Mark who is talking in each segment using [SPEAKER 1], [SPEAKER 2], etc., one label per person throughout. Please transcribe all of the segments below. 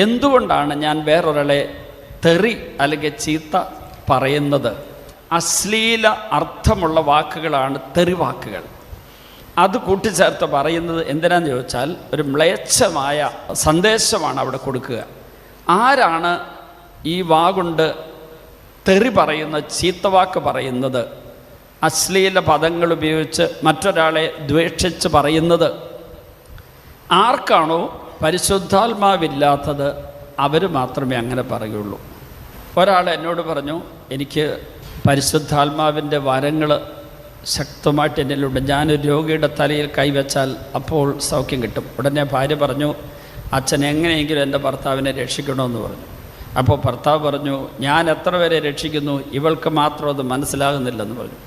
[SPEAKER 1] എന്തുകൊണ്ടാണ് ഞാൻ വേറൊരാളെ തെറി അല്ലെങ്കിൽ ചീത്ത പറയുന്നത്? അശ്ലീല അർത്ഥമുള്ള വാക്കുകളാണ് തെറി വാക്കുകൾ. അത് കൂട്ടിച്ചേർത്ത് പറയുന്നത് എന്തിനാന്ന് ചോദിച്ചാൽ ഒരു മ്ലേച്ഛമായ സന്ദേശമാണ് അവിടെ കൊടുക്കുക. ആരാണ് ഈ വാഗുണ്ട് തെറി പറയുന്ന, ചീത്തവാക്ക് പറയുന്നത്, അശ്ലീല പദങ്ങൾ ഉപയോഗിച്ച് മറ്റൊരാളെ ദ്വേഷിച്ച് പറയുന്നത്? ആർക്കാണോ പരിശുദ്ധാത്മാവില്ലാത്തത് അവർ മാത്രമേ അങ്ങനെ പറയുള്ളൂ. ഒരാൾ എന്നോട് പറഞ്ഞു, എനിക്ക് പരിശുദ്ധാത്മാവിൻ്റെ വരങ്ങൾ ശക്തമായിട്ട് എന്നിലുണ്ട്, ഞാനൊരു രോഗിയുടെ തലയിൽ കൈവച്ചാൽ അപ്പോൾ സൗഖ്യം കിട്ടും. ഉടനെ ഭാര്യ പറഞ്ഞു, അച്ഛൻ എങ്ങനെയെങ്കിലും എൻ്റെ ഭർത്താവിനെ രക്ഷിക്കണമെന്ന് പറഞ്ഞു. അപ്പോൾ ഭർത്താവ് പറഞ്ഞു, ഞാൻ എത്ര പേരെ രക്ഷിക്കുന്നു, ഇവൾക്ക് മാത്രം അത് മനസ്സിലാകുന്നില്ലെന്ന് പറഞ്ഞു.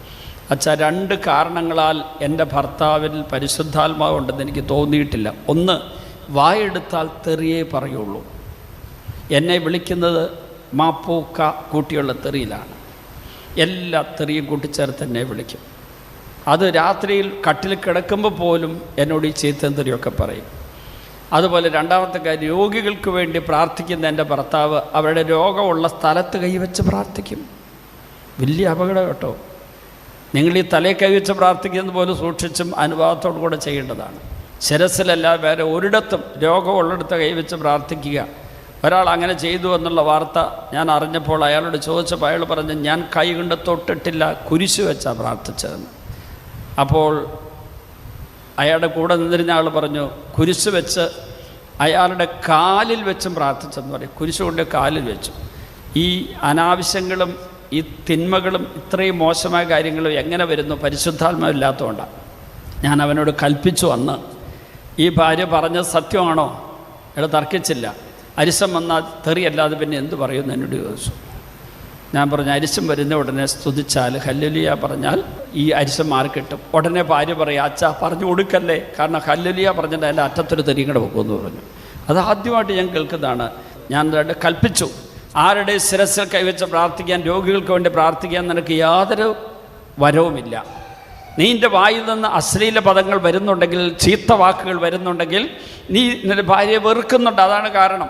[SPEAKER 1] അച്ഛാ, 2 കാരണങ്ങളാൽ എൻ്റെ ഭർത്താവിൽ പരിശുദ്ധാത്മാവുണ്ടെന്ന് എനിക്ക് തോന്നിയിട്ടില്ല. ഒന്ന്, വായെടുത്താൽ തെറിയേ പറയുള്ളൂ. എന്നെ വിളിക്കുന്നത് മാപ്പൂക്ക കൂട്ടിയുള്ള തെറിയിലാണ്. എല്ലാ തെറിയും കൂട്ടിച്ചേർത്ത് എന്നെ വിളിക്കും. അത് രാത്രിയിൽ കട്ടിൽ കിടക്കുമ്പോൾ പോലും എന്നോട് ഈ ചീത്തയും തെറിയൊക്കെ പറയും. അതുപോലെ രണ്ടാമത്തെ കാര്യം, രോഗികൾക്ക് വേണ്ടി പ്രാർത്ഥിക്കുന്ന എൻ്റെ ഭർത്താവ് അവരുടെ രോഗമുള്ള സ്ഥലത്ത് കൈവച്ച് പ്രാർത്ഥിക്കും. വലിയ അപകടം കേട്ടോ. നിങ്ങൾ ഈ തലയിൽ കൈവച്ച് പ്രാർത്ഥിക്കുന്നത് പോലെ സൂക്ഷിച്ചും അനുഭവത്തോടു കൂടെ ചെയ്യേണ്ടതാണ്. ശിരസിലല്ല, വേറെ ഒരിടത്തും രോഗമുള്ളിടത്ത് കൈവച്ച് പ്രാർത്ഥിക്കുക. ഒരാൾ അങ്ങനെ ചെയ്തു എന്നുള്ള വാർത്ത ഞാൻ അറിഞ്ഞപ്പോൾ അയാളോട് ചോദിച്ചപ്പോൾ അയാൾ പറഞ്ഞു, ഞാൻ കൈ കൊണ്ട് തൊട്ടിട്ടില്ല, കുരിശ് വെച്ചാണ് പ്രാർത്ഥിച്ചതെന്ന്. അപ്പോൾ അയാളുടെ കൂടെ നിന്നിരുന്ന ആൾ പറഞ്ഞു, കുരിശ് വെച്ച് അയാളുടെ കാലിൽ വെച്ചും പ്രാർത്ഥിച്ചെന്ന് പറയും. കുരിശ് കൊണ്ട് കാലിൽ വെച്ചു. ഈ അനാവശ്യങ്ങളും ഈ തിന്മകളും ഇത്രയും മോശമായ കാര്യങ്ങളും എങ്ങനെ വരുന്നു? പരിശുദ്ധാത്മാവില്ലാത്തതുകൊണ്ടാണ്. ഞാൻ അവനോട് കൽപ്പിച്ചു, അന്ന് ഈ ഭാര്യ പറഞ്ഞത് സത്യമാണോ? അയാൾ തർക്കിച്ചില്ല. അരിശം വന്നാൽ തെറിയല്ലാതെ പിന്നെ എന്ത് പറയുമെന്ന് എന്നോട് ചോദിച്ചു. ഞാൻ പറഞ്ഞു, അരിശം വരുന്ന ഉടനെ സ്തുതിച്ചാൽ, ഹല്ലേലൂയ പറഞ്ഞാൽ ഈ അരിശം മാറി കിട്ടും. ഉടനെ ഭാര്യ പറയും, അച്ഛാ പറഞ്ഞു കൊടുക്കല്ലേ, കാരണം ഹല്ലേലൂയ പറഞ്ഞിട്ട് അതിൻ്റെ അറ്റത്തൊരു തെറിയും കൂടെ വെക്കുമെന്ന് പറഞ്ഞു. അത് ആദ്യമായിട്ട് ഞാൻ കേൾക്കുന്നതാണ്. ഞാൻ കൽപ്പിച്ചു, ആരുടെ ശിരസിൽ കൈവച്ച് പ്രാർത്ഥിക്കാൻ, രോഗികൾക്ക് വേണ്ടി പ്രാർത്ഥിക്കാൻ നിനക്ക് യാതൊരു വരവുമില്ല. നിൻ്റെ വായിൽ നിന്ന് അശ്ലീല പദങ്ങൾ വരുന്നുണ്ടെങ്കിൽ, ചീത്ത വാക്കുകൾ വരുന്നുണ്ടെങ്കിൽ, നീ നിന്റെ ഭാര്യയെ വെറുക്കുന്നുണ്ട്. അതാണ് കാരണം.